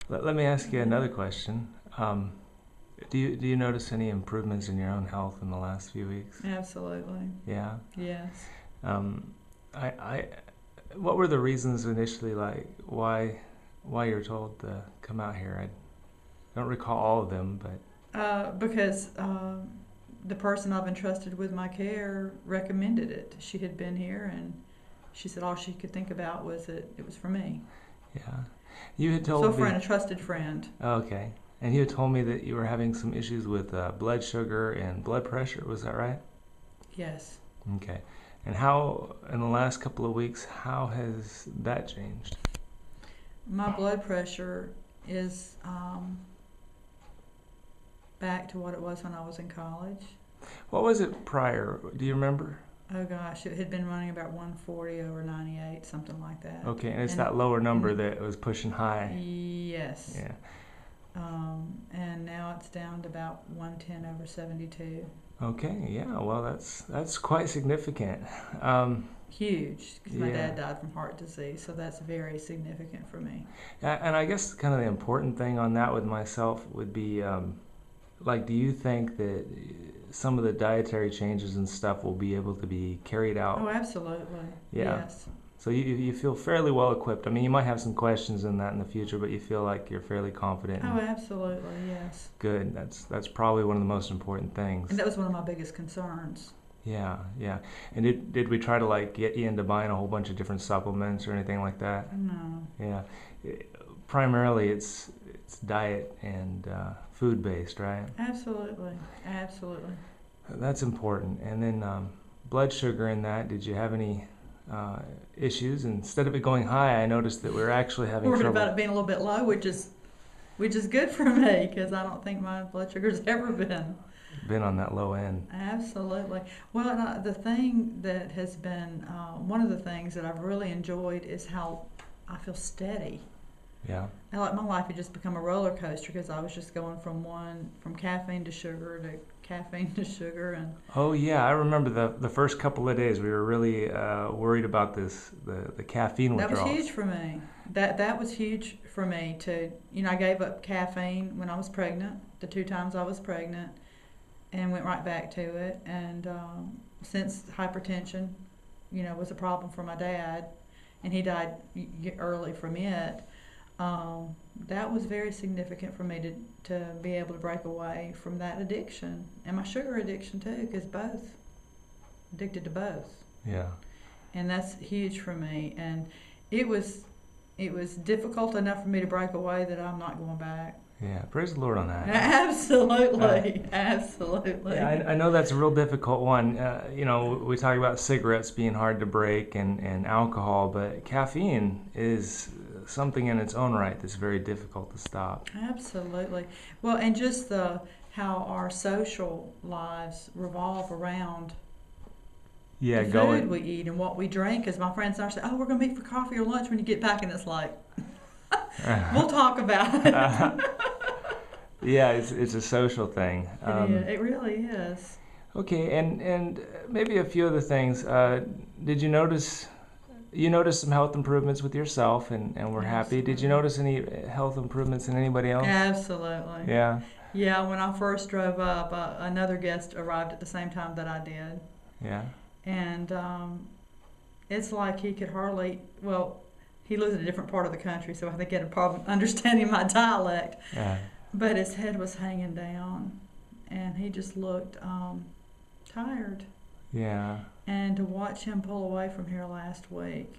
Let me ask you another question. Do you notice any improvements in your own health in the last few weeks? Absolutely. Yeah. Yes. Um, I what were the reasons initially, like why you were told to come out here? I don't recall all of them, but Because the person I've entrusted with my care recommended it. She had been here, and she said all she could think about was that it was for me. yeah, you had So a told friend, me. a trusted friend. Okay, and you had told me that you were having some issues with blood sugar and blood pressure. Was that right? Yes. Okay, and how in the last couple of weeks, how has that changed? My blood pressure is back to what it was when I was in college. What was it prior? Do you remember? Oh gosh, it had been running about 140 over 98, something like that. Okay, and it's And that lower number and that was pushing high. yes. Yeah. And now it's down to about 110 over 72. Okay. Yeah. Well, that's quite significant. Um, Huge, because my yeah. dad died from heart disease, so that's very significant for me. And I guess kind of the important thing on that with myself would be, like, do you think that some of the dietary changes and stuff will be able to be carried Oh, out? absolutely. Yeah. Yes. So you feel fairly well equipped. I mean, you might have some questions in that in the future, but you feel like you're fairly confident Oh, and absolutely. Yes. good. That's probably one of the most important And things. that was one of my biggest concerns. Yeah, yeah. And did we try to like get you into buying a whole bunch of different supplements or anything like that? No. Yeah. Primarily, it's diet and food based, right? Absolutely. Absolutely. That's important. And then blood sugar in that. Did you have any issues? Instead of it going high, I noticed that we were actually having Worried about trouble. it being a little bit low, which is good for me because I don't think my blood sugar's ever Been on that low end. Absolutely. Well, and the thing that has been one of the things that I've really enjoyed is how I feel steady. Yeah. I like my life had just become a roller coaster because I was just going from caffeine to caffeine to sugar, and Oh yeah, I remember the first couple of days we were really worried about the caffeine that was huge withdrawals. for me. That was huge for me to I gave up caffeine when I was pregnant, the 2 times I was pregnant, and went right back to it. And since hypertension, was a problem for my dad, and he died early from it. That was very significant for me to be able to break away from that addiction and my sugar addiction too, because both addicted to both, Yeah. and that's huge for me. And it was difficult enough for me to break away that I'm not going back. Yeah. Praise the Lord on that. Absolutely, absolutely. Yeah, I know that's a real difficult one. We talk about cigarettes being hard to break and alcohol, but caffeine is something in its own right that's very difficult to stop. Absolutely. Well, and just how our social lives revolve around Yeah, the food we eat and what we drink. As my friends are saying, "Oh, we're going to meet for coffee or lunch when you get back," and it's like, we'll talk about it. Yeah, it's a social thing. It really is. Okay, and maybe a few other things. Did you notice? You noticed some health improvements with yourself, and we're happy. Did you Absolutely. notice any health improvements in anybody else? Absolutely. Yeah, Yeah, when I first drove up, another guest arrived at the same time that I did. yeah, And it's like he could hardly, well, he lives in a different part of the country, so I think he had a problem understanding my dialect. yeah, But his head was hanging down, and he just looked tired. yeah, And to watch him pull away from here last week,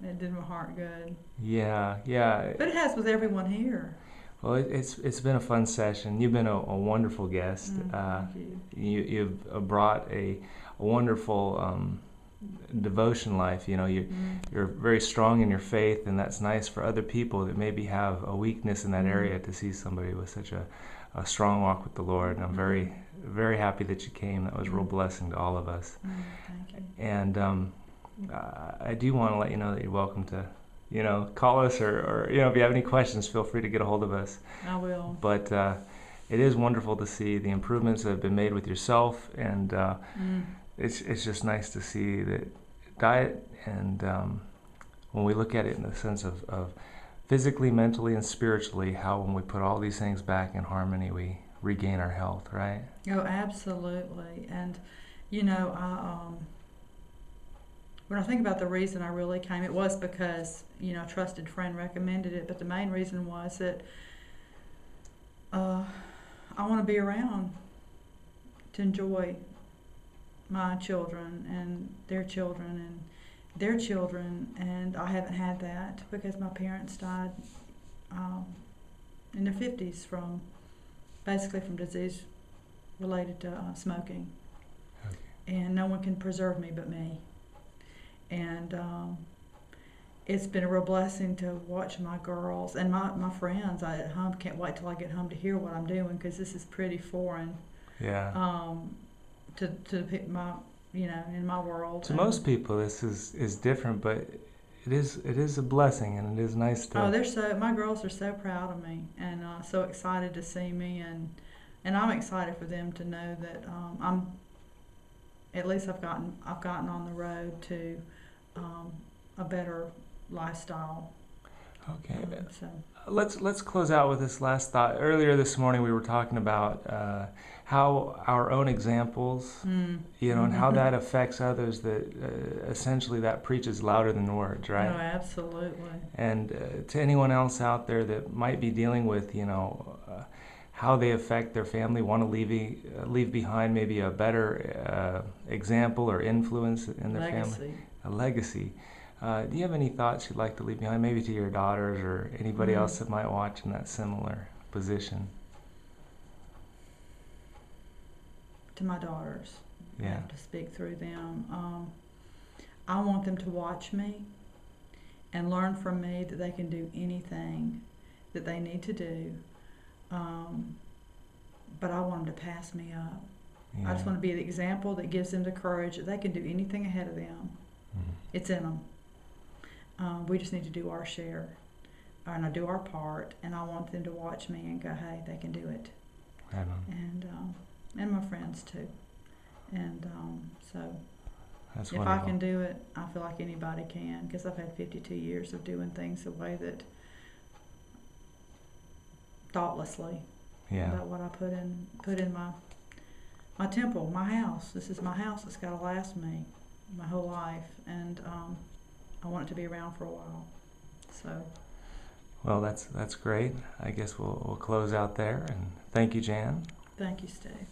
it did my heart good. yeah, yeah. But it has with everyone here. Well, it's been a fun session. You've been a wonderful guest. Thank you. You've brought a wonderful devotion life. You're very strong in your faith, and that's nice for other people that maybe have a weakness in that area to see somebody with such a strong walk with the Lord. And I'm very, very happy that you came. That was a real blessing to all of us. Thank you. And I do want to let you know that you're welcome to, call us or if you have any questions, feel free to get a hold of us. I will. But it is wonderful to see the improvements that have been made with yourself, and it's just nice to see that diet and when we look at it in the sense of physically, mentally, and spiritually, how when we put all these things back in harmony, we regain our health, right? Oh, absolutely. And, when I think about the reason I really came, it was because, a trusted friend recommended it, but the main reason was that I want to be around to enjoy my children and their children, and I haven't had that because my parents died in their 50s from disease related to smoking. Okay. And no one can preserve me but me. And it's been a real blessing to watch my girls and my friends. I at home can't wait till I get home to hear what I'm doing, because this is pretty foreign. Yeah. To my in my world. To most people, this is different, but it is a blessing, and it is nice to. Oh, my girls are so proud of me, and so excited to see me, and I'm excited for them to know that at least I've gotten on the road to a better lifestyle. Okay. So Let's close out with this last thought. Earlier this morning, we were talking about how our own examples, and how that affects others. That essentially that preaches louder than words, right? No, absolutely. And to anyone else out there that might be dealing with, how they affect their family, want to leave behind maybe a better example or influence in their family, a legacy. Do you have any thoughts you'd like to leave behind, maybe to your daughters or anybody else that might watch in that similar position? To my daughters, I Yeah. have to speak through them. I want them to watch me and learn from me that they can do anything that they need to do. But I want them to pass me up. Yeah. I just want to be the example that gives them the courage that they can do anything ahead of them. It's in them. We just need to do our share, and do our part. And I want them to watch me and go, "Hey, they can do it." Right on. And my friends too. And so That's if wonderful. I can do it, I feel like anybody can, because I've had 52 years of doing things the way that thoughtlessly. Yeah. About what I put in my temple, my house. This is my house. It's got to last me my whole life, and I want it to be around for a while. So. Well, that's great. I guess we'll close out there, and thank you, Jan. Thank you, Steve.